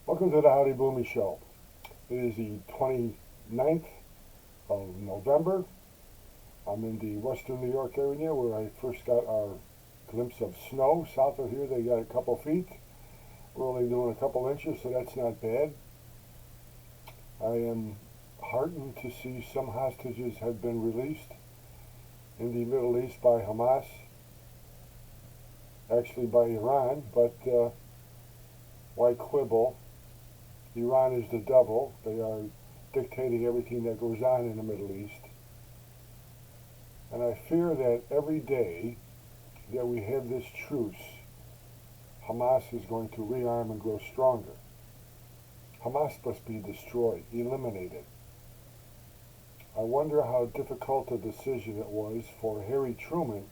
Welcome to the Howdy Boomy Show. It is the 29th of November. I'm in the western New York area where I first got our glimpse of snow. South of here they got a couple feet. We're only doing a couple inches, so that's not bad. I am heartened to see some hostages have been released in the Middle East by Hamas, actually by Iran, but why quibble? Iran is the devil. They are dictating everything that goes on in the Middle East. And I fear that every day that we have this truce, Hamas is going to rearm and grow stronger. Hamas must be destroyed, eliminated. I wonder how difficult a decision it was for Harry Truman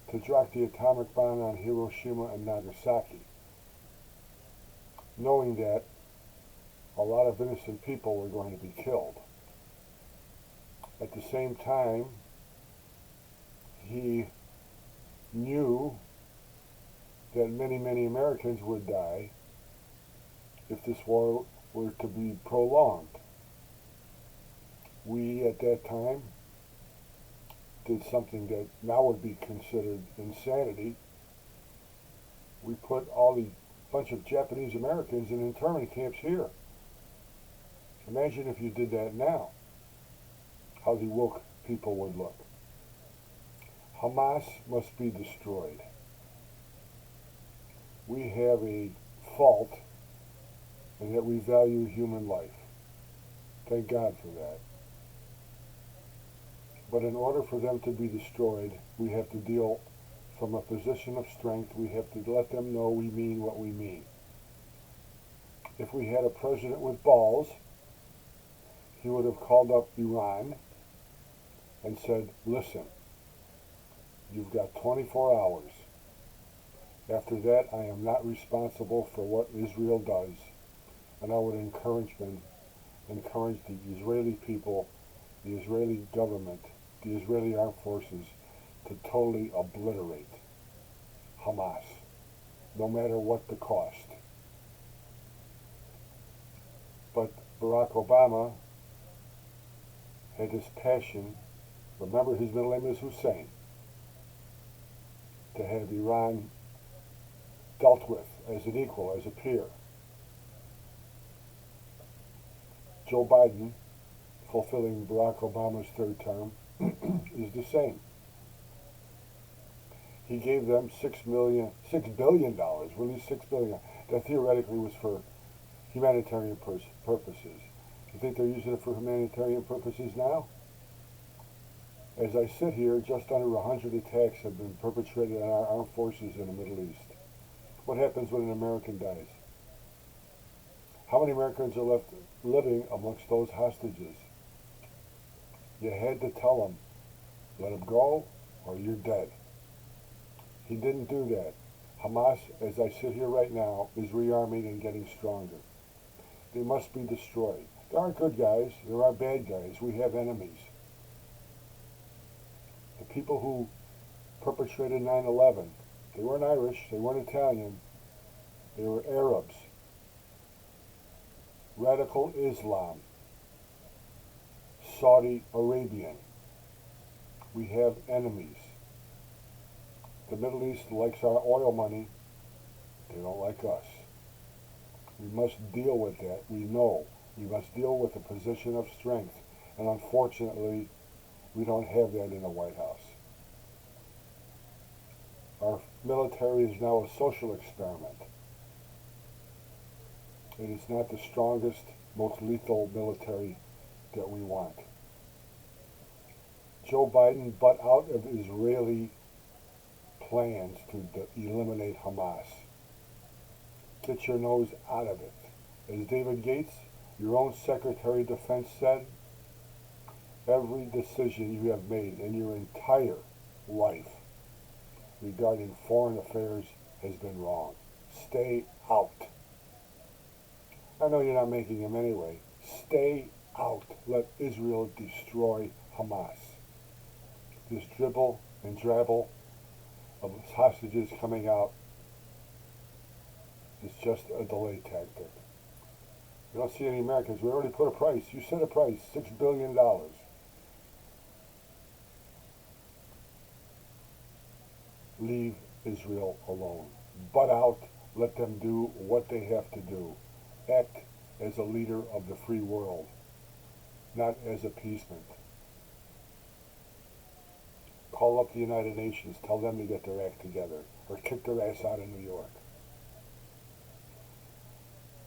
to drop the atomic bomb on Hiroshima and Nagasaki, knowing that a lot of innocent people were going to be killed. At the same time, he knew that many, many Americans would die if this war were to be prolonged. We, at that time, did something that now would be considered insanity. We put all the bunch of Japanese Americans in internment camps here. Imagine if you did that now, how the woke people would look. Hamas must be destroyed. We have a fault in that we value human life. Thank God for that. But in order for them to be destroyed, we have to deal from a position of strength. We have to let them know we mean what we mean. If we had a president with balls, he would have called up Iran and said, listen, you've got 24 hours. After that, I am not responsible for what Israel does. And I would encourage the Israeli people, the Israeli government, the Israeli armed forces to totally obliterate Hamas, no matter what the cost. But Barack Obama had this passion, remember his middle name is Hussein, to have Iran dealt with as an equal, as a peer. Joe Biden, fulfilling Barack Obama's third term, is the same. He gave them $6 billion, released $6 billion. That theoretically was for humanitarian purposes. You think they're using it for humanitarian purposes now? As I sit here, just under 100 attacks have been perpetrated on our armed forces in the Middle East. What happens when an American dies? How many Americans are left living amongst those hostages? You had to tell them, let them go or you're dead. He didn't do that. Hamas, as I sit here right now, is rearming and getting stronger. They must be destroyed. There are good guys. There are bad guys. We have enemies. The people who perpetrated 9/11, they weren't Irish, they weren't Italian, they were Arabs. Radical Islam, Saudi Arabian. We have enemies. The Middle East likes our oil money. They don't like us. We must deal with that. We know. We must deal with a position of strength. And unfortunately, we don't have that in the White House. Our military is now a social experiment. It is not the strongest, most lethal military that we want. Joe Biden butt out of Israeli plans to eliminate Hamas. Get your nose out of it. As David Gates, your own Secretary of Defense, said, every decision you have made in your entire life regarding foreign affairs has been wrong. Stay out. I know you're not making them anyway. Stay out. Let Israel destroy Hamas. This dribble and drabble of hostages coming out It's just a delay tactic. We don't see any Americans. We already put a price. You set a price, $6 billion. Leave Israel alone. Butt out. Let them do what they have to do. Act as a leader of the free world, not as appeasement. Call up the United Nations. Tell them to get their act together, or kick their ass out of New York.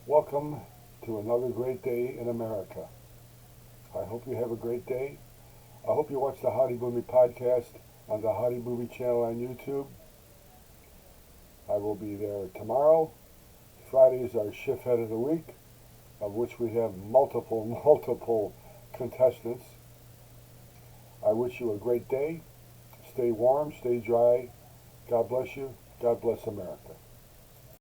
Welcome to another great day in America. I hope you have a great day. I hope you watch the Howdy Boomy podcast on the Howdy Boomy channel on YouTube. I will be there tomorrow. Friday is our shift head of the week, of which we have multiple contestants. I wish you a great day. Stay warm, stay dry. God bless you. God bless America.